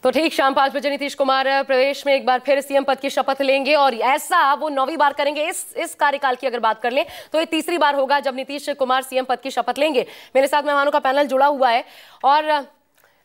तो ठीक शाम 5 बजे नीतीश कुमार प्रदेश में एक बार फिर सीएम पद की शपथ लेंगे और ऐसा वो 9वीं बार करेंगे। इस कार्यकाल की अगर बात कर लें तो ये तीसरी बार होगा जब नीतीश कुमार सीएम पद की शपथ लेंगे। मेरे साथ मेहमानों का पैनल जुड़ा हुआ है और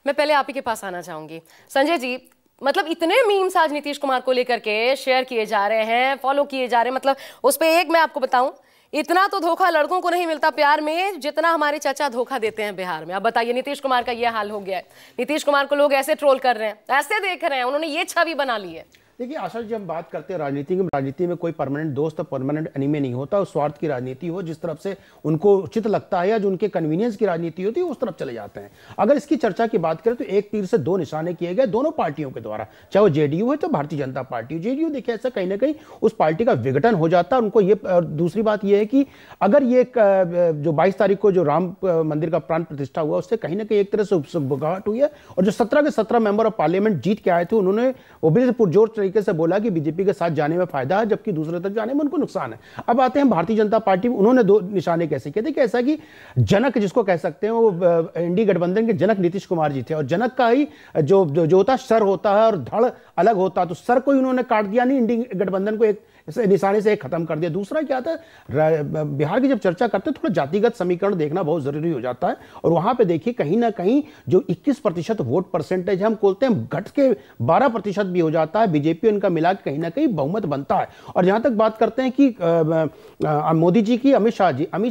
मैं पहले आप ही के पास आना चाहूंगी। संजय जी, मतलब इतने मीम्स आज नीतीश कुमार को लेकर के शेयर किए जा रहे हैं, फॉलो किए जा रहे हैं, मतलब उस पर एक मैं आपको बताऊं, इतना तो धोखा लड़कों को नहीं मिलता प्यार में जितना हमारे चाचा धोखा देते हैं बिहार में। अब बताइए, नीतीश कुमार का ये हाल हो गया है। नीतीश कुमार को लोग ऐसे ट्रोल कर रहे हैं, ऐसे देख रहे हैं, उन्होंने ये छवि बना ली है। देखिए आशा जी, हम बात करते हैं राजनीति में कोई परमानेंट दोस्त और परमानेंट एनिमी नहीं होता। उस स्वार्थ की राजनीति हो, जिस तरफ से उनको उचित लगता है या जो उनके कन्वीनियंस की राजनीति होती है उस तरफ चले जाते हैं। अगर इसकी चर्चा की बात करें तो एक तीर से दो निशाने किए गए दोनों पार्टियों के द्वारा, चाहे वो जेडीयू है तो भारतीय जनता पार्टी। जेडीयू देखिए ऐसा कहीं ना कहीं उस पार्टी का विघटन हो जाता है उनको ये। दूसरी बात यह है कि अगर ये जो 22 तारीख को जो राम मंदिर का प्राण प्रतिष्ठा हुआ उससे कहीं ना कहीं एक तरह से उपसुगाहट हुई है। और जो 17 के 17 मेंबर ऑफ पार्लियामेंट जीत के आए थे उन्होंने वो भी पुरजोर तरीके से बोला कि बीजेपी के साथ जाने में फायदा है जबकि दूसरे तरफ जाने में उनको नुकसान है। अब आते हैं भारतीय जनता पार्टी, उन्होंने दो निशाने कैसे किए थे कि ऐसा कि जनक जिसको कह सकते हैं वो इंडी गठबंधन के जनक नीतीश कुमार जी थे और जनक का ही जो होता सर होता है और धड़ अलग होता, तो सर को उन्होंने काट दिया, नहीं इंडी गठबंधन को एक निशाने से खत्म कर दिया। दूसरा क्या था, बिहार की जब चर्चा करते हैं थोड़ा जातिगत समीकरण देखना बहुत जरूरी हो जाता है और वहां पे देखिए कहीं ना कहीं जो 21% वोट परसेंटेज हम बोलते हैं घट के 12% भी हो जाता है। बीजेपी उनका मिला के कहीं ना कहीं बहुमत बनता है। और जहां तक बात करते हैं कि मोदी जी की, अमित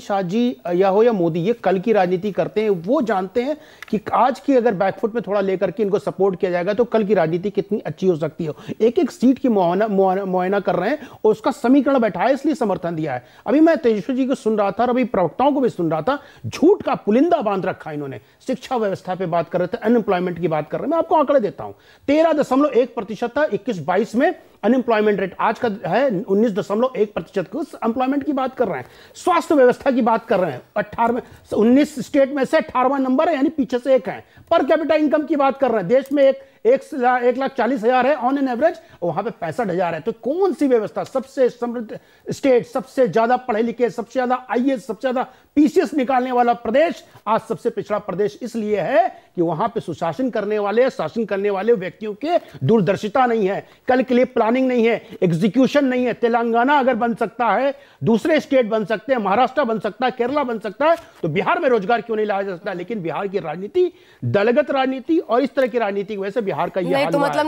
शाह जी या मोदी, ये कल की राजनीति करते हैं, वो जानते हैं कि आज की अगर बैकफुट में थोड़ा लेकर के इनको सपोर्ट किया जाएगा तो कल की राजनीति कितनी अच्छी हो सकती है। एक एक सीट की मुआयना कर रहे हैं और उसका समीकरण बैठाया, इसलिए समर्थन दिया है। अभी मैं तेजस्वी जी को सुन रहा था और अभी प्रवक्ताओं को भी सुन रहा था, झूठ का पुलिंदा बांध रखा इन्होंने। शिक्षा व्यवस्था पे बात कर रहे थे, अनएम्प्लॉयमेंट की बात कर रहे हैं। मैं आपको आंकड़े देता हूं, 13.1% था 21-22 में अनएम्प्लॉयमेंट रेट, आज का है 19.1% की एम्प्लॉयमेंट की बात कर रहे हैं। स्वास्थ्य व्यवस्था की बात कर रहे हैं, 19 स्टेट में से 18वां नंबर है, यानी पीछे से एक है। पर कैपिटा इनकम की बात कर रहे हैं, देश में 1,40,000 है ऑन एन एवरेज, वहां पे 65,000 है। तो कौन सी व्यवस्था, सबसे समृद्ध स्टेट, सबसे ज्यादा पढ़े लिखे, सबसे ज्यादा आईएएस, सबसे ज्यादा पीसीएस निकालने वाला प्रदेश आज सबसे पिछड़ा प्रदेश इसलिए है कि वहां पे सुशासन करने वाले, शासन करने वाले व्यक्तियों के दूरदर्शिता नहीं है, कल के लिए प्लानिंग नहीं है, एग्जीक्यूशन नहीं है। तेलंगाना अगर बन सकता है, दूसरे स्टेट बन सकते हैं, महाराष्ट्र बन सकता है, केरला बन सकता है, तो बिहार में रोजगार क्यों नहीं लाया जा सकता? लेकिन बिहार की राजनीति दलगत राजनीति और इस तरह की राजनीति की वजह से बिहार का ये हाल तो मतलब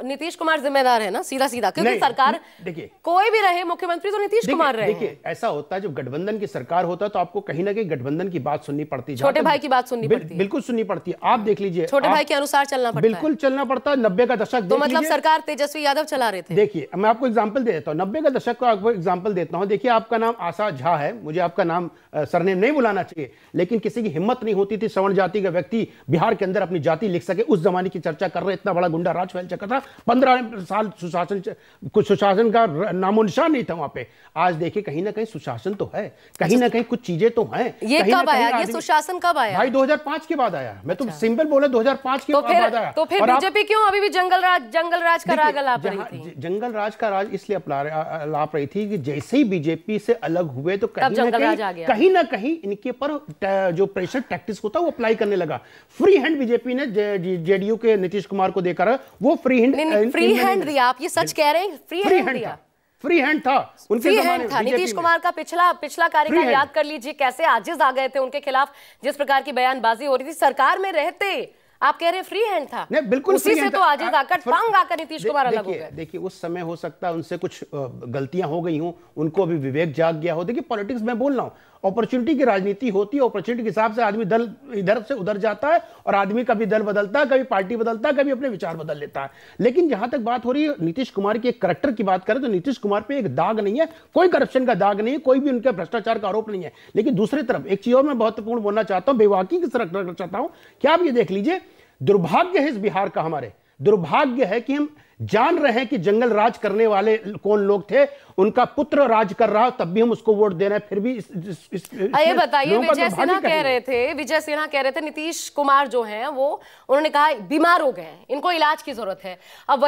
नीतीश कुमार जिम्मेदार है ना, सीधा सीधा, क्योंकि सरकार देखिए कोई भी रहे मुख्यमंत्री तो नीतीश कुमार रहे। देखिए ऐसा होता है जब गठबंधन की सरकार होता है तो आपको कहीं ना कहीं गठबंधन की बात सुननी पड़ती है, छोटे भाई की बात सुननी पड़ती है, बिल्कुल सुननी पड़ती है। आप देख लीजिए, छोटे भाई के अनुसार चलना पड़ता है, बिल्कुल चलना पड़ता है। 90 का दशक, तो मतलब सरकार तेजस्वी यादव चला रहे थे। देखिए मैं आपको एग्जांपल दे देता हूं, 90 का दशक का आपको एग्जांपल देता हूं। देखिए आपका नाम आशा झा है, मुझे आपका नाम सरनेम नहीं बुलाना चाहिए, लेकिन किसी की हिम्मत नहीं होती थी सवर्ण जाति का व्यक्ति बिहार के अंदर अपनी जाति लिख सके। उस जमाने की चर्चा कर रहे, इतना बड़ा गुंडा राज फैल चुका था, 15 साल सुशासन का नामो निशान नहीं था वहां पे। आज देखिए कहीं ना कहीं सुशासन तो है, कहीं ना कहीं कुछ चीजें तो हैं। ये कब आया, ये सुशासन कब आया? भाई 2005 के बाद आया। मैं तो सिंपल बोले 2005 के बाद आया। तो फिर बीजेपी क्यों अभी भी जंगल राज का राग अलाप रही थी? जंगल राज का राज इसलिए अलाप रही थी कि जैसे ही बीजेपी से अलग हुए तो कहीं ना कहीं इनके पर जो प्रेशर टैक्टिक्स होता है वो अप्लाई करने लगा। फ्री हैंड बीजेपी ने जेडीयू के नीतीश कुमार को देकर वो फ्री हैंड दिया। आप ये सच कह रहे हैं? फ्री हैंड दिया, फ्री हैंड था उनके जमाने में। नीतीश कुमार का पिछला कार्यकाल याद कर लीजिए, कैसे आजिज आ गए थे उनके खिलाफ, जिस प्रकार की बयानबाजी हो रही थी। सरकार में रहते आप कह रहे हैं फ्री हैंड था, नहीं बिल्कुल उसी से तो आजिज आकर तंग आकर नीतीश कुमार अलग हो गए। देखिए उस समय हो सकता है उनसे कुछ गलतियां हो गई हों, उनको अभी विवेक जाग गया हो। देखिए पॉलिटिक्स में बोल रहा हूं, अपॉर्चुनिटी की राजनीति होती है, अपॉर्चुनिटी के हिसाब से आदमी दल इधर से उधर जाता है और आदमी कभी दल बदलता है, कभी पार्टी बदलता है, कभी अपने विचार बदल लेता है। लेकिन जहां तक बात हो रही है नीतीश कुमार के कैरेक्टर की बात करें तो नीतीश कुमार पे एक दाग नहीं है, कोई करप्शन का दाग नहीं है, कोई भी उनके भ्रष्टाचार का आरोप नहीं है। लेकिन दूसरी तरफ एक चीज और मैं महत्वपूर्ण बोलना चाहता हूं, बेवाकी की तरफ रखना चाहता हूं। क्या आप ये देख लीजिए, दुर्भाग्य है इस बिहार का, हमारे दुर्भाग्य है कि हम जान रहे हैं कि जंगल राज करने वाले कौन लोग थे, उनका पुत्र राज कर रहा, तब भी हम उसको वोट दे रहे हैं, फिर भी ये बताइए, विजय सिन्हा कह रहे थे नीतीश कुमार जो हैं वो, उन्होंने कहा बीमार हो गए हैं, इनको इलाज की जरूरत है। अब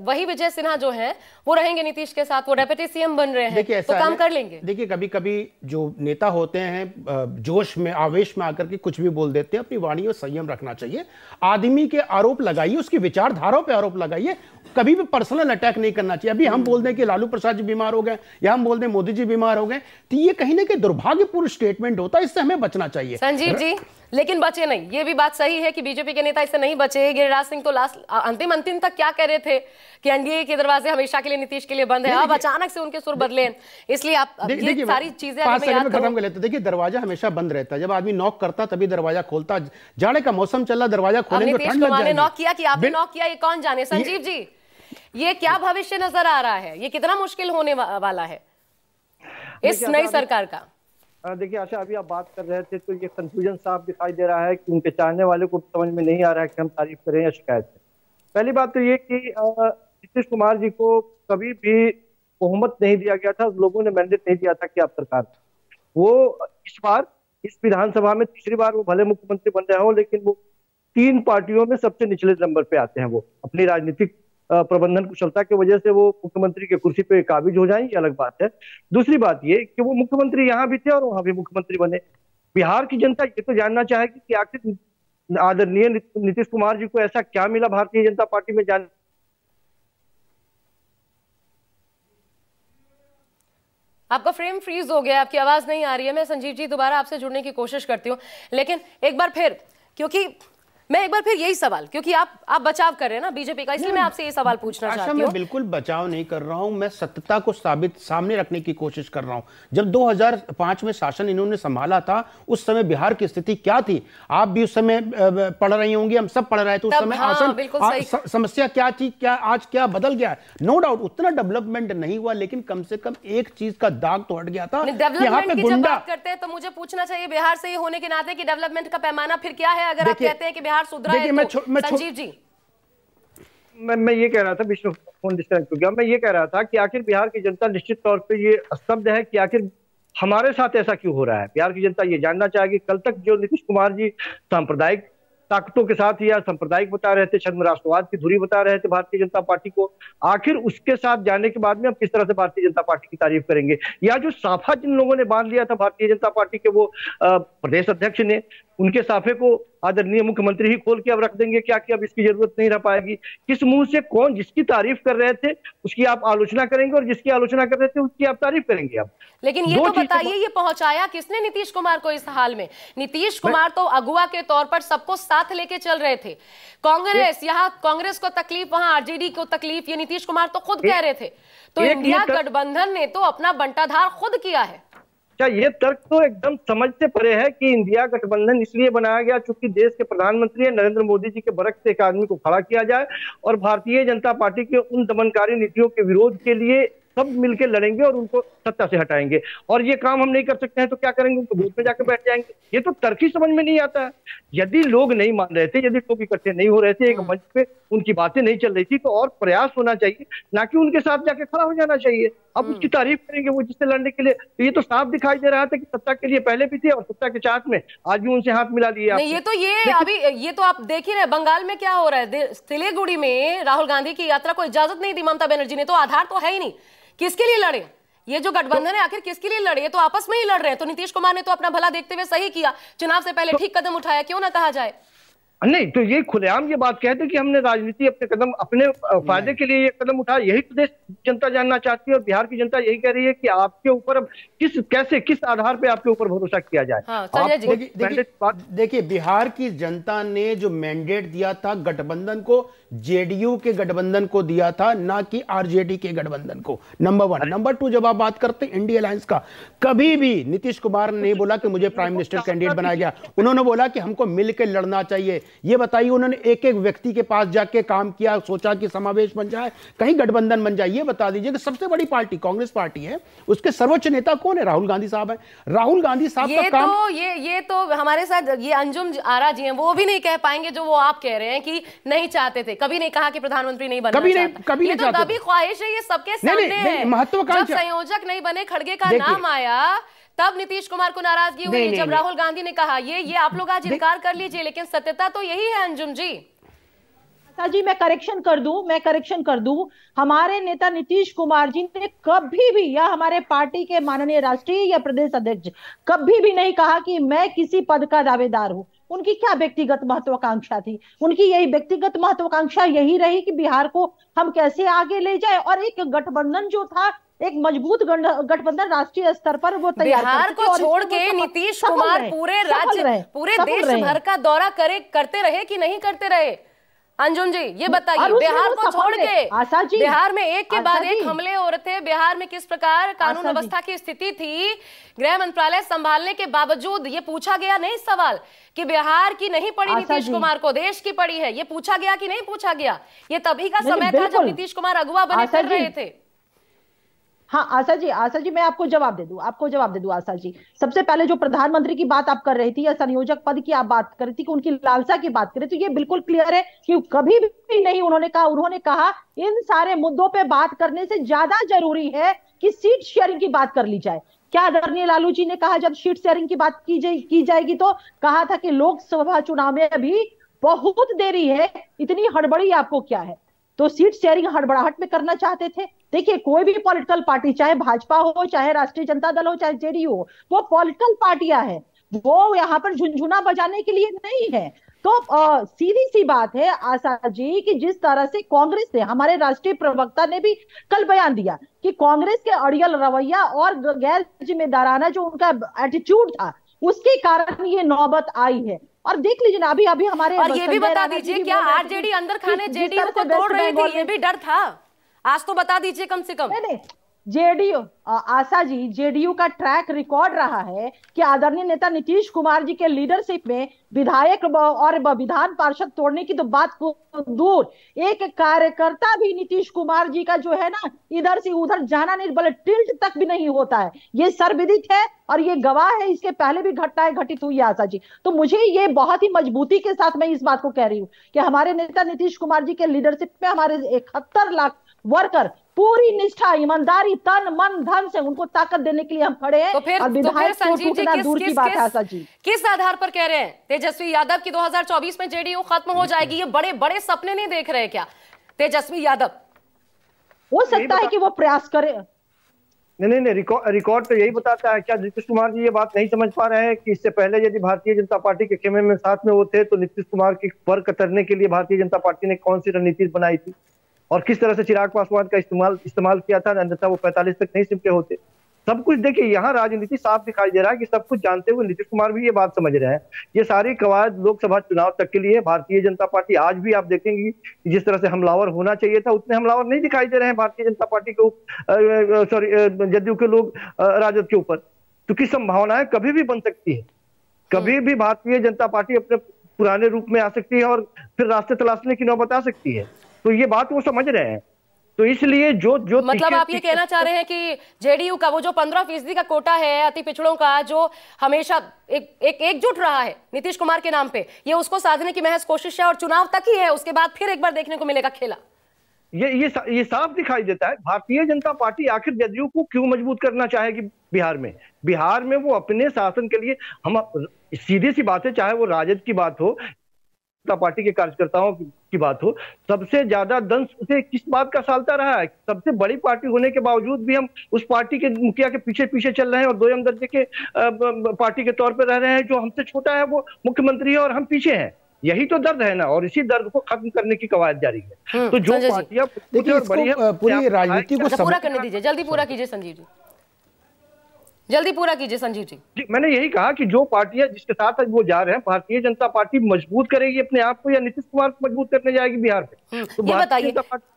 वही विजय सिन्हा जो हैं वो रहेंगे नीतीश के साथ, वो डेप्यूटी सीएम बन रहे हैं, तो काम कर लेंगे। देखिए, कभी कभी जो नेता होते हैं जोश में आवेश में आकर के कुछ भी बोल देते हैं, अपनी वाणी में संयम रखना चाहिए। आदमी के आरोप लगाइए, उसकी विचारधाराओं पे आरोप लगाइए, कभी भी पर्सनल अटैक नहीं करना चाहिए। अभी हम बोल दें कि लालू प्रसाद जी बीमार हो गए या हम बोल दें मोदी जी बीमार हो गए, तो ये कहीं ना कहीं दुर्भाग्यपूर्ण स्टेटमेंट होता है, इससे हमें बचना चाहिए। संजीव जी, लेकिन बचे नहीं, ये भी बात सही है कि बीजेपी के नेता इससे नहीं बचे। गिरिराज सिंह तो लास्ट अंतिम तक क्या कह रहे थे कि एनडीए के दरवाजे हमेशा के लिए नीतीश के लिए बंद है, अब अचानक से उनके सुर बदले, इसलिए आप ये सारी चीजें खत्म कर लेते। देखिए, दरवाजा हमेशा बंद रहता है, जब आदमी नॉक करता तभी दरवाजा खोलता। जाड़े का मौसम चल रहा, दरवाजा खोलेंगे तो ठंड लग जाएगी। नॉक किया कि आपने नॉक किया, ये कौन जाने। संजीव जी, ये क्या भविष्य नजर आ रहा है, ये कितना मुश्किल होने वाला है इस नई सरकार का? देखिए आशा, अभी आप बात कर रहे थे तो ये कंफ्यूजन साफ दिखाई दे रहा है कि उनके चाहने वाले को समझ में नहीं आ रहा है कि हम तारीफ करें या शिकायत करें। पहली बात तो ये कि नीतीश कुमार जी को कभी भी बहुमत नहीं दिया गया था, लोगों ने मैंडेट नहीं दिया था कि आप सरकार, वो इस बार इस विधानसभा में तीसरी बार वो भले मुख्यमंत्री बन रहे हो, लेकिन वो 3 पार्टियों में सबसे निचले नंबर पे आते हैं। वो अपनी राजनीतिक प्रबंधन कुशलता की वजह से वो मुख्यमंत्री की कुर्सी पे काबिज हो जाएं, ये अलग बात है। दूसरी बात ये कि वो मुख्यमंत्री यहाँ भी थे और वहां भी मुख्यमंत्री बने। बिहार की जनता ये तो जानना चाहेगी कि आखिर आदरणीय नीतीश कुमार जी को ऐसा क्या मिला भारतीय जनता पार्टी में जाने। आपका फ्रेम फ्रीज हो गया, आपकी आवाज नहीं आ रही है। मैं संजीव जी दोबारा आपसे जुड़ने की कोशिश करती हूँ, लेकिन एक बार फिर, क्योंकि मैं एक बार फिर यही सवाल, क्योंकि आप बचाव कर रहे हैं ना बीजेपी का, इसलिए मैं आपसे ये सवाल पूछना चाहती हूँ। मैं बिल्कुल बचाव नहीं कर रहा हूं, मैं सत्यता को सामने रखने की कोशिश कर रहा हूं। जब 2005 में शासन इन्होंने संभाला था, उस समय बिहार की स्थिति क्या थी, आप भी उस समय पढ़ रही होंगी, हम सब पढ़ रहे थे उस समय। समस्या क्या थी, क्या आज क्या बदल गया? नो डाउट उतना डेवलपमेंट नहीं हुआ, लेकिन कम से कम एक चीज का दाग तो हट गया था। डेवलपमेंट की जब बात करते हैं तो मुझे पूछना चाहिए बिहार से होने के नाते कि डेवलपमेंट का पैमाना फिर क्या है, अगर आप कहते हैं कि बिहार सुधरा है तो। संजीव जी, मैं ये कह रहा था, विश्व फोन डिस्कनेक्ट हो गया। मैं ये कह रहा था कि आखिर बिहार की जनता निश्चित तौर पे ये स्तब्ध है कि आखिर हमारे साथ ऐसा क्यों हो रहा है। बिहार की जनता ये जानना चाहेगी। कल तक जो नीतीश कुमार जी सांप्रदायिक ताकतों के साथ या सांप्रदायिक बता रहे थे, छद्म राष्ट्रवाद की धुरी बता रहे थे भारतीय जनता पार्टी को, आखिर उसके साथ जाने के बाद में अब किस तरह से भारतीय जनता पार्टी की तारीफ करेंगे? या जो साफा जिन लोगों ने बांध लिया था भारतीय जनता पार्टी के वो प्रदेश अध्यक्ष ने, उनके साफे को आदरणीय मुख्यमंत्री ही खोल के अब रख देंगे क्या कि अब इसकी जरूरत नहीं रह पाएगी? किस मुंह से कौन जिसकी तारीफ कर रहे थे उसकी आप आलोचना करेंगे और जिसकी आलोचना कर रहे थे उसकी आप तारीफ करेंगे? अब लेकिन ये तो बताइए, ये पहुंचाया किसने नीतीश कुमार को इस हाल में? नीतीश कुमार तो अगुवा के तौर पर सबको साथ लेके चल रहे थे। कांग्रेस, यहाँ कांग्रेस को तकलीफ, वहां आरजेडी को तकलीफ, ये नीतीश कुमार तो खुद कह रहे थे। तो इंडिया गठबंधन ने तो अपना बंटाधार खुद किया है। ये तर्क तो एकदम समझ से परे है कि इंडिया गठबंधन इसलिए बनाया गया चूंकि देश के प्रधानमंत्री नरेंद्र मोदी जी के बरक से एक आदमी को खड़ा किया जाए और भारतीय जनता पार्टी के उन दमनकारी नीतियों के विरोध के लिए सब मिलकर लड़ेंगे और उनको सत्ता से हटाएंगे। और ये काम हम नहीं कर सकते हैं तो क्या करेंगे? उनको बूथ में जाकर बैठ जाएंगे। ये तो तर्क ही समझ में नहीं आता है। यदि लोग नहीं मान रहे थे, यदि लोग इकट्ठे नहीं हो रहे थे, एक मंच पे उनकी बातें नहीं चल रही थी, तो और प्रयास होना चाहिए, ना कि उनके साथ जाके खड़ा हो जाना चाहिए। अब उसकी तारीफ करेंगे वो जिससे लड़ने के लिए। तो ये तो साफ दिखाई दे रहा था कि सत्ता के लिए पहले भी थे और सत्ता के चाहत में आज भी उनसे हाथ मिला लिए। ये तो आप देख ही रहे, बंगाल में क्या हो रहा है। सिलीगुड़ी में राहुल गांधी की यात्रा को इजाजत नहीं दी ममता बनर्जी ने, तो आधार तो है ही नहीं। किसके लिए लड़े? ये जो गठबंधन है आखिर किसके लिए लड़े? तो आपस में ही लड़ रहे हैं। तो नीतीश कुमार ने तो अपना भला देखते हुए सही किया, चुनाव से पहले ठीक कदम उठाया, क्यों ना कहा जाए? नहीं तो ये खुलेआम ये बात कहते कि हमने राजनीति अपने कदम अपने फायदे के लिए ये कदम उठाया। यही प्रदेश जनता जानना चाहती है और बिहार की जनता यही कह रही है कि आपके ऊपर अब किस आधार पे आपके ऊपर भरोसा किया जाए। देखिए, बिहार की जनता ने जो मैंडेट दिया था गठबंधन को, जेडीयू के गठबंधन को दिया था, ना कि आरजेडी के गठबंधन को। नंबर 1। नंबर 2, जब आप बात करते हैं इंडिया अलायंस का, कभी भी नीतीश कुमार ने नहीं बोला कि मुझे प्राइम मिनिस्टर कैंडिडेट बनाया गया। उन्होंने बोला कि हमको मिलकर लड़ना चाहिए। ये बताइए उन्होंने एक एक व्यक्ति के पास जाके काम किया, सोचा कि समावेश बन जाए, कहीं गठबंधन बन जाए? ये बता दीजिए कि सबसे बड़ी पार्टी कांग्रेस पार्टी है, उसके सर्वोच्च नेता कौन है? राहुल गांधी साहब है। राहुल गांधी साहब का काम ये तो हमारे साथ ये अंजुम आरा जी हैं, वो भी नहीं कह पाएंगे जो वो आप कह रहे हैं कि नहीं चाहते थे। कभी नहीं कहा कि प्रधानमंत्री नहीं बनना चाहता। कभी ये तो कभी ख्वाहिश है, ये सबके सामने है। महत्वाकांक्षा, जब संयोजक नहीं बने, खड़गे का नाम आया, तब नीतीश कुमार को नाराजगी हुई। जब राहुल गांधी ने कहा, ये आप लोग आज इनकार कर लीजिए, लेकिन सत्यता तो यही है अंजुम जी। जी मैं करेक्शन कर दूं, हमारे नेता नीतीश कुमार जी ने कभी भी, या हमारे पार्टी के माननीय राष्ट्रीय या प्रदेश अध्यक्ष कभी भी नहीं कहा कि मैं किसी पद का दावेदार हूं। उनकी क्या व्यक्तिगत महत्वाकांक्षा थी? उनकी यही व्यक्तिगत महत्वाकांक्षा यही रही कि बिहार को हम कैसे आगे ले जाए, और एक गठबंधन जो था, एक मजबूत गठबंधन राष्ट्रीय स्तर पर वो तैयार बिहार को छोड़ के नीतीश कुमार पूरे राज्य, पूरे देश भर का दौरा करते रहे कि नहीं करते रहे? अंजुम जी ये बताइए, बिहार को छोड़ के बिहार में एक के बाद एक हमले हो रहे थे, बिहार में किस प्रकार कानून व्यवस्था की स्थिति थी, गृह मंत्रालय संभालने के बावजूद ये पूछा गया नहीं सवाल कि बिहार की नहीं पड़ी नीतीश कुमार को, देश की पड़ी है? ये पूछा गया कि नहीं पूछा गया? ये तभी का समय था जब नीतीश कुमार अगुवा बने कर रहे थे। हाँ आशा जी मैं आपको जवाब दे दूं आशा जी। सबसे पहले जो प्रधानमंत्री की बात आप कर रही थी, या संयोजक पद की आप बात कर रही थी कि उनकी लालसा की बात करें, तो ये बिल्कुल क्लियर है कि कभी भी नहीं उन्होंने कहा इन सारे मुद्दों पे बात करने से ज्यादा जरूरी है कि सीट शेयरिंग की बात कर ली जाए। क्या आदरणीय लालू जी ने कहा जब सीट शेयरिंग की बात की जाएगी, तो कहा था कि लोकसभा चुनाव में अभी बहुत देरी है, इतनी हड़बड़ी आपको क्या है? तो सीट शेयरिंग हड़बड़ाहट में करना चाहते थे। देखिए कोई भी पॉलिटिकल पार्टी, चाहे भाजपा हो, चाहे राष्ट्रीय जनता दल हो, चाहे जेडीयू हो, वो पॉलिटिकल पार्टियां हैं, वो यहाँ पर झुनझुना बजाने के लिए नहीं है। तो सीधी सी बात है आशा जी कि जिस तरह से कांग्रेस ने, हमारे राष्ट्रीय प्रवक्ता ने भी कल बयान दिया कि कांग्रेस के अड़ियल रवैया और गैर जिम्मेदाराना जो उनका एटीट्यूड था, उसके कारण ये नौबत आई है। और देख लीजिए ना, अभी हमारे, और ये भी बता दीजिए क्या आरजेडी अंदर खाने जेडीयू को तोड़ रही थी? ये भी डर था, आज तो बता दीजिए कम से कम। नहीं जेडीयू, आशा जी, जेडीयू का ट्रैक रिकॉर्ड रहा है कि आदरणीय नेता नीतीश कुमार जी के लीडरशिप में विधायक और विधान पार्षद तोड़ने की तो बात को दूर, एक कार्यकर्ता भी नीतीश कुमार जी का जो है ना, इधर से उधर जाना नहीं, बल्कि टिल्ट तक भी नहीं होता है। ये सर्वविदित है और ये गवाह है, इसके पहले भी घटनाएं घटित हुई है आशा जी। तो मुझे ये बहुत ही मजबूती के साथ मैं इस बात को कह रही हूँ कि हमारे नेता नीतीश कुमार जी के लीडरशिप में हमारे 71 लाख वर्कर पूरी निष्ठा, ईमानदारी, तन मन धन से उनको ताकत देने के लिए हम खड़े हैं। तो फिर संजीव जी दूर की बात है आशा जी, किस आधार पर कह रहे हैं तेजस्वी यादव की 2024 में जेडीयू खत्म हो जाएगी? ये बड़े बड़े सपने नहीं देख रहे क्या तेजस्वी यादव? हो सकता है कि वो प्रयास करे। नहीं, रिकॉर्ड तो यही बताता है। क्या नीतीश कुमार जी ये बात नहीं समझ पा रहे हैं कि इससे पहले यदि भारतीय जनता पार्टी के खेमे में साथ में होते तो नीतीश कुमार की पर कतरने के लिए भारतीय जनता पार्टी ने कौन सी रणनीति बनाई थी और किस तरह से चिराग पासवान का इस्तेमाल किया था, अन्यथा वो 45 तक नहीं सिमटे होते। सब कुछ देखिए, यहाँ राजनीति साफ दिखाई दे रहा है कि सब कुछ जानते हुए नीतीश कुमार भी ये बात समझ रहे हैं। ये सारी कवायद लोकसभा चुनाव तक के लिए भारतीय जनता पार्टी, आज भी आप देखेंगी कि जिस तरह से हमलावर होना चाहिए था उतने हमलावर नहीं दिखाई दे रहे हैं भारतीय जनता पार्टी के जदयू के लोग राजद के ऊपर। क्योंकि संभावनाएं कभी भी बन सकती है, कभी भी भारतीय जनता पार्टी अपने पुराने रूप में आ सकती है और फिर रास्ते तलाशने की नौबत आ सकती है। तो ये बात वो समझ रहे हैं। तो इसलिए जो मतलब आप ये कहना चाह रहे हैं कि जेडीयू का वो जो 15% का कोटा है अति पिछड़ों का, जो हमेशा एकजुट रहा है नीतीश कुमार के नाम पे, ये उसको साधने की महज कोशिश है और चुनाव तक ही है, उसके बाद फिर एक बार देखने को मिलेगा खेला। ये साफ दिखाई देता है। भारतीय जनता पार्टी आखिर जदयू को क्यों मजबूत करना चाहेगी बिहार में वो अपने शासन के लिए, हम सीधी सी बात है, चाहे वो राजद की बात हो, जनता पार्टी के कार्यकर्ताओं की बात हो, सबसे ज्यादा दंश उसे किस बात का सालता रहा है? सबसे बड़ी पार्टी होने के बावजूद भी हम उस पार्टी के मुखिया के पीछे चल रहे हैं और दोयम दर्जे के पार्टी के तौर पर रह रहे हैं। जो हमसे छोटा है वो मुख्यमंत्री है और हम पीछे हैं। यही तो दर्द है ना, और इसी दर्द को खत्म करने की कवायद जारी है। तो जो पार्टियां बड़ी है, पूरी राजनीति को पूरा करने दीजिए, जल्दी पूरा कीजिए संजीव जी, जल्दी पूरा कीजिए संजीव जी। मैंने यही कहा कि जो पार्टियां जिसके साथ वो जा रहे हैं, भारतीय जनता पार्टी मजबूत करेगी अपने आप को या नीतीश कुमार को मजबूत करने जाएगी बिहार में? तो ये बताइए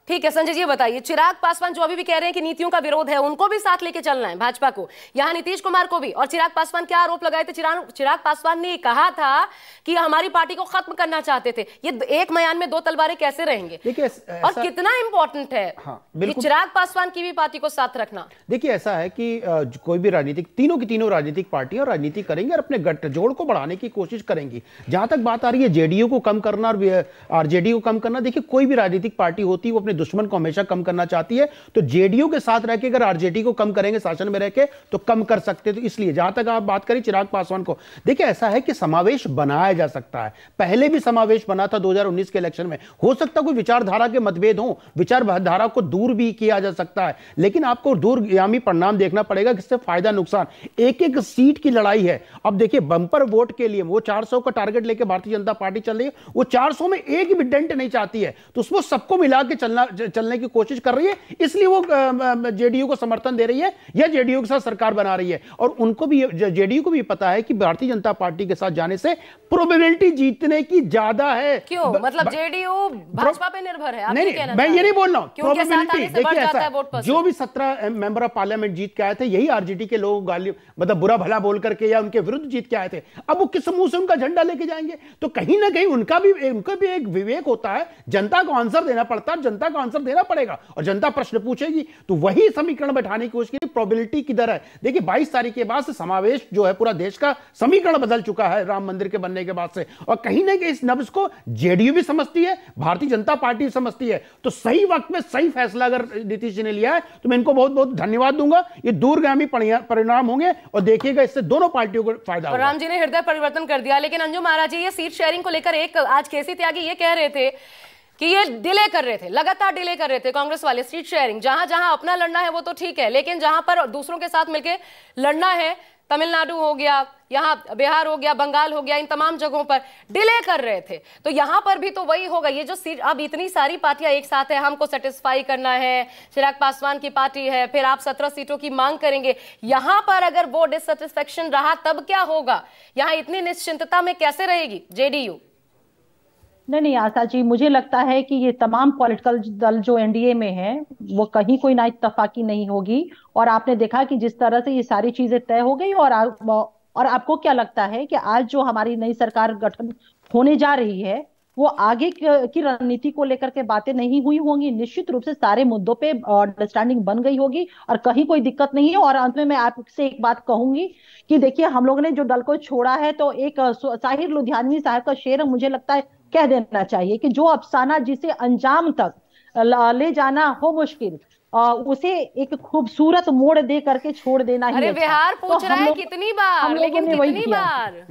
ठीक है संजय जी, बताइए, चिराग पासवान जो अभी भी कह रहे हैं कि नीतियों का विरोध है, उनको भी साथ लेके चलना है भाजपा को, यहाँ नीतीश कुमार को भी, और चिराग पासवान क्या आरोप लगाए थे? चिराग पासवान ने कहा था कि हमारी पार्टी को खत्म करना चाहते थे। ये एक म्यान में दो तलवारें कैसे रहेंगे? देखिए और कितना इंपॉर्टेंट है कि चिराग पासवान की भी पार्टी को साथ रखना। देखिए ऐसा है कि कोई भी राजनीतिक, तीनों की तीनों राजनीतिक पार्टियां राजनीति करेंगे और अपने गठजोड़ को बढ़ाने की कोशिश करेंगी। जहां तक बात आ रही है जेडीयू को कम करना और आरजेडी को कम करना, देखिए कोई भी राजनीतिक पार्टी होती है वो अपने दुश्मन को हमेशा कम करना चाहती है। तो जेडीयू के साथ रहकर अगर आरजेडी को कम करेंगे शासन में रहकर तो कम कर सकते। तो इसलिए जहां तक आप बात करें चिराग पासवान को, देखिए ऐसा है कि समावेश बनाया जा सकता है। पहले भी समावेश बना था 2019 के इलेक्शन में। हो सकता कोई विचारधारा के मतभेद हो, विचारधारा को दूर भी किया जा सकता है, लेकिन आपको दूरगामी परिणाम देखना पड़ेगा, किससे फायदा नुकसान। एक एक सीट की लड़ाई है। अब देखिए बंपर वोट के लिए वो 400 का टारगेट लेकर भारतीय जनता पार्टी चल रही है, वो 400 में एक भी डेंट नहीं चाहती है, तो उसको सबको मिला के चलने की कोशिश कर रही है। इसलिए वो जेडीयू को समर्थन दे रही है या जेडीयू के साथ सरकार बना रही है। और उनको भी, जेडीयू को भी पता है कि भारतीय जनता पार्टी के साथ जाने से प्रोबेबिलिटी जीतने की ज्यादा है। क्यों? मतलब जेडीयू भाजपा पे निर्भर है? नहीं, मैं ये नहीं बोल रहा हूं। प्रोबेबिलिटी देखिए ऐसा, जो भी 17 मेंबर ऑफ पार्लियामेंट जीत के आए थे, यही आरजेडी के लोग गाली मतलब बुरा भला बोल करके या उनके विरुद्ध जीत के आए थे। अब वो किस मुंह से उनका झंडा लेके जाएंगे? तो कहीं ना कहीं उनका भी एक विवेक होता है। जनता को आंसर देना पड़ता है, जनता को आंसर देना पड़ेगा और जनता प्रश्न पूछेगी। तो वही समीकरण बैठाने की कोशिश की। प्रोबेबिलिटी किधर है? देखिए 22 तारीख के बाद से समावेश जो है पूरा देश का समीकरण बदल चुका है राम मंदिर के बनने के बाद से। और कहीं ना कहीं इस नब्ज को जेडीयू भी समझती है, भारतीय जनता पार्टी भी समझती है। तो सही वक्त में सही फैसला अगर नीतीश जी ने लिया है तो मैं इनको बहुत बहुत धन्यवाद दूंगा। ये दूरगामी परिणाम होंगे और देखिएगा इससे दोनों पार्टियों को फायदा होगा। राम जी ने हृदय परिवर्तन कर दिया। लेकिन अंजुम महाराज जी, ये सीट शेयरिंग को लेकर एक आज केसी त्यागी ये कह रहे थे कि ये डिले कर रहे थे, लगातार डिले कर रहे थे कांग्रेस वाले सीट शेयरिंग। जहां जहां अपना लड़ना है वो तो ठीक है, लेकिन जहां पर दूसरों के साथ मिलकर लड़ना है, तमिलनाडु हो गया, यहाँ बिहार हो गया, बंगाल हो गया, इन तमाम जगहों पर डिले कर रहे थे। तो यहां पर भी तो वही होगा। ये जो सीट, अब इतनी सारी पार्टियां एक साथ है, हमको सेटिस्फाई करना है, चिराग पासवान की पार्टी है, फिर आप 17 सीटों की मांग करेंगे। यहां पर अगर वो डिससेटिस्फेक्शन रहा तब क्या होगा? यहां इतनी निश्चिंतता में कैसे रहेगी जेडीयू? नहीं आशा जी, मुझे लगता है कि ये तमाम पॉलिटिकल दल जो एनडीए में हैं वो कहीं कोई ना इत्तेफाकी नहीं होगी। और आपने देखा कि जिस तरह से ये सारी चीजें तय हो गई। और आपको क्या लगता है कि आज जो हमारी नई सरकार गठन होने जा रही है वो आगे की रणनीति को लेकर के बातें नहीं हुई होंगी? निश्चित रूप से सारे मुद्दों पे अंडरस्टैंडिंग बन गई होगी और कहीं कोई दिक्कत नहीं है। और अंत में मैं आपसे एक बात कहूंगी कि देखिए, हम लोगों ने जो दल को छोड़ा है तो एक साहिर लुधियानवी साहब का शेर मुझे लगता है कह देना चाहिए कि जो अफसाना जिसे अंजाम तक ले जाना हो मुश्किल, उसे एक खूबसूरत मोड़ दे करके छोड़ देना ही। अरे बिहार पूछ रहा है कितनी बार, लेकिन कितनी बार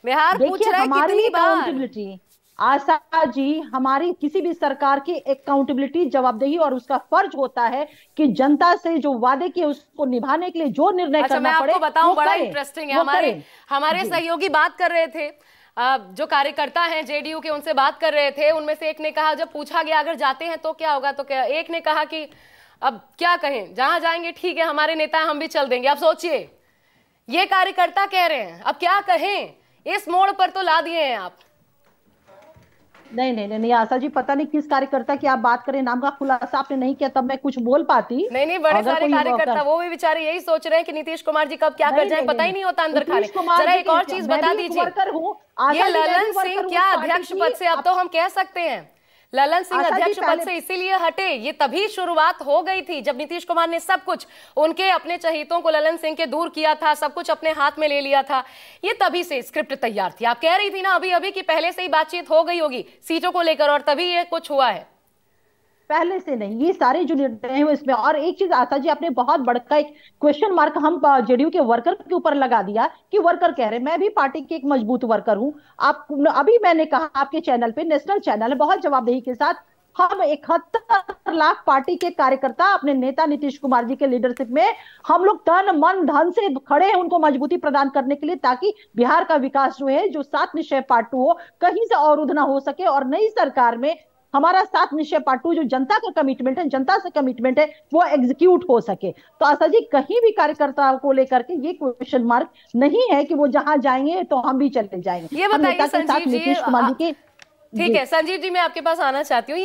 बिहार पूछ रहा है कितनी बार? आशा जी, हमारी किसी भी सरकार की अकाउंटेबिलिटी, जवाबदेही और उसका फर्ज होता है कि जनता से जो वादे किए उसको निभाने के लिए जो निर्णय करना पड़े। मैं आपको बताऊं, बड़ा इंटरेस्टिंग है। हमारे सहयोगी बात कर रहे थे, जो कार्यकर्ता हैं जेडीयू के, उनसे बात कर रहे थे। उनमें से एक ने कहा, जब पूछा गया अगर जाते हैं तो क्या होगा, तो क्या, एक ने कहा कि अब क्या कहें, जहां जाएंगे ठीक है, हमारे नेता हम भी चल देंगे। अब सोचिए, ये कार्यकर्ता कह रहे हैं, अब क्या कहें, इस मोड़ पर तो ला दिए हैं आप। नहीं आशा जी, पता नहीं किस कार्यकर्ता की आप बात करें, नाम का खुलासा आपने नहीं किया, तब मैं कुछ बोल पाती। नहीं, बड़े सारे कार्यकर्ता, वो भी बेचारे यही सोच रहे हैं कि नीतीश कुमार जी कब क्या कर जाए, पता ही नहीं होता अंदर खाने। जरा एक और चीज बता दीजिए, ये ललन सिंह क्या अध्यक्ष पद से, अब तो हम कह सकते हैं ललन सिंह अध्यक्ष पद से इसीलिए हटे, ये तभी शुरुआत हो गई थी जब नीतीश कुमार ने सब कुछ, उनके अपने चहीतों को ललन सिंह के दूर किया था, सब कुछ अपने हाथ में ले लिया था। ये तभी से स्क्रिप्ट तैयार थी। आप कह रही थी ना अभी अभी कि पहले से ही बातचीत हो गई होगी सीटों को लेकर, और तभी ये कुछ हुआ है। पहले से नहीं, ये सारे जो निर्णय हुए इसमें। और एक चीज आशा जी, आपने बहुत बड़ा एक क्वेश्चन मार्क हम जेडीयू के वर्कर के ऊपर लगा दिया कि वर्कर कह रहे, मैं भी पार्टी के एक मजबूत वर्कर हूं। आप अभी मैंने कहा आपके चैनल पे, नेशनल चैनल है, बहुत जवाबदेही के साथ हम 71 लाख पार्टी के कार्यकर्ता अपने नेता नीतीश कुमार जी के लीडरशिप में हम लोग तन मन धन से खड़े हैं उनको मजबूती प्रदान करने के लिए, ताकि बिहार का विकास जो है, जो 7 निश्चय पार्ट 2 हो, कहीं से अवरुद्ध ना हो सके। और नई सरकार में हमारा 7 निश्चय पार्ट 2 जो जनता का कमिटमेंट है, जनता से कमिटमेंट है, वो एग्जीक्यूट हो सके। तो आशा जी, कहीं भी कार्यकर्ताओं को लेकर के ये क्वेश्चन मार्क नहीं है कि वो जहां जाएंगे तो हम भी चले जाएंगे। ये बताइए संजीव जी, नीतीश कुमार जी के ठीक है संजीव जी, मैं आपके पास आना चाहती हूँ।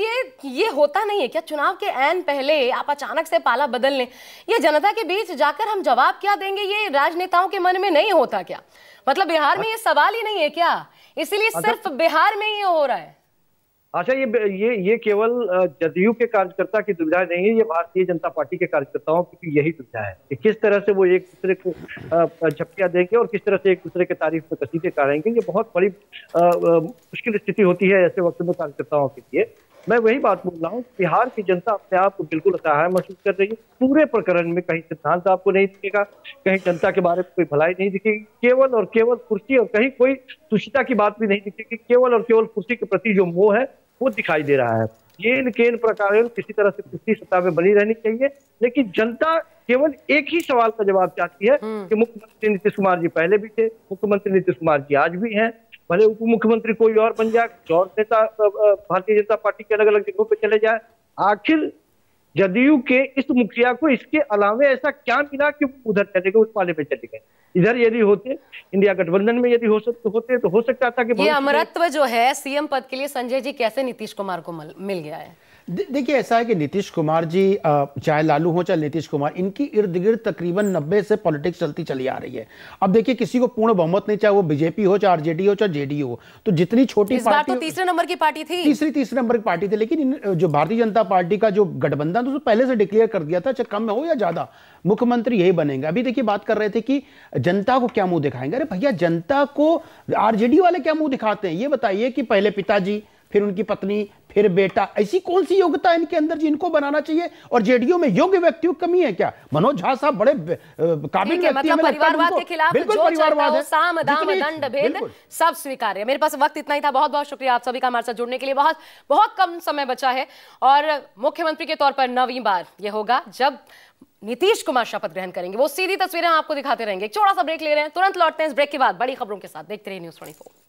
ये होता नहीं है क्या चुनाव के ऐन पहले आप अचानक से पाला बदल लें? ये जनता के बीच जाकर हम जवाब क्या देंगे, ये राजनेताओं के मन में नहीं होता क्या? मतलब बिहार में ये सवाल ही नहीं है क्या? इसीलिए सिर्फ बिहार में ही हो रहा है? अच्छा, ये केवल जदयू के कार्यकर्ता की दुविधा नहीं है, ये भारतीय जनता पार्टी के कार्यकर्ताओं की यही दुविधा है कि किस तरह से वो एक दूसरे को झपकियां देंगे और किस तरह से एक दूसरे के तारीफ में कसीदे काटेंगे। ये बहुत बड़ी मुश्किल स्थिति होती है ऐसे वक्त में कार्यकर्ताओं के लिए। मैं वही बात बोल रहा हूँ, बिहार की जनता अपने आप को बिल्कुल असहाय महसूस कर रही है। पूरे प्रकरण में कहीं सिद्धांत आपको नहीं दिखेगा, कहीं जनता के बारे में कोई भलाई नहीं दिखेगी, केवल और केवल कुर्सी, और कहीं कोई सुचिता की बात भी नहीं दिखेगी। केवल और केवल कुर्सी के प्रति जो मोह है वो दिखाई दे रहा है। ये केन प्रकार किसी तरह से कुर्सी सत्ता में बनी रहनी चाहिए, लेकिन जनता केवल एक ही सवाल का जवाब चाहती है कि मुख्यमंत्री नीतीश कुमार जी पहले भी थे, मुख्यमंत्री नीतीश कुमार जी आज भी हैं, भले उप मुख्यमंत्री कोई और बन जाए, और नेता भारतीय जनता पार्टी के अलग अलग जगहों पे चले जाए, आखिर जदयू के इस मुखिया को इसके अलावे ऐसा क्या मिला कि उधर चले गए, उस पाले पे चले गए। इधर यदि होते, इंडिया गठबंधन में यदि होते तो हो सकता था कि ये अमरत्व जो है सीएम पद के लिए संजय जी कैसे नीतीश कुमार को मिल गया है? देखिए ऐसा है कि नीतीश कुमार जी चाहे लालू हो चाहे नीतीश कुमार, इनकी इर्द गिर्द तकरीबन 90 से पॉलिटिक्स चलती चली आ रही है। अब देखिए किसी को पूर्ण बहुमत नहीं, चाहे वो बीजेपी हो, चाहे आरजेडी हो, चाहे जेडीयू हो, तो जितनी छोटी पार्टी, तो तीसरे नंबर की पार्टी थी, तीसरे नंबर की पार्टी थी, लेकिन जो भारतीय जनता पार्टी का जो गठबंधन तो पहले से डिक्लेयर कर दिया था, चाहे कम में हो या ज्यादा मुख्यमंत्री यही बनेंगे। अभी देखिए बात कर रहे थे कि जनता को क्या मुंह दिखाएंगे। अरे भैया, जनता को आरजेडी वाले क्या मुंह दिखाते हैं? ये बताइए कि पहले पिताजी, फिर उनकी पत्नी, फिर बेटा, ऐसी कौन सी योग्यता है इनके अंदर जिनको बनाना चाहिए? और जेडीयू में योग्य व्यक्तियों की कमी है क्या? मनोज झा साहब बड़े काबिल व्यक्ति हैं, परिवारवाद के खिलाफ बिल्कुल परिवारवाद है, साम दाम दंड भेद सब स्वीकार्य। मेरे पास वक्त इतना ही था, बहुत बहुत शुक्रिया आप सभी का हमारे साथ जुड़ने के लिए। बहुत बहुत कम समय बचा है और मुख्यमंत्री के तौर पर 9वीं बार यह होगा जब नीतीश कुमार शपथ ग्रहण करेंगे। वो सीधी तस्वीरें आपको दिखाते रहेंगे। एक छोटा सा ब्रेक ले रहे हैं, तुरंत लौटते हैं इस ब्रेक के बाद बड़ी खबरों के साथ। देखते रहिए News 24।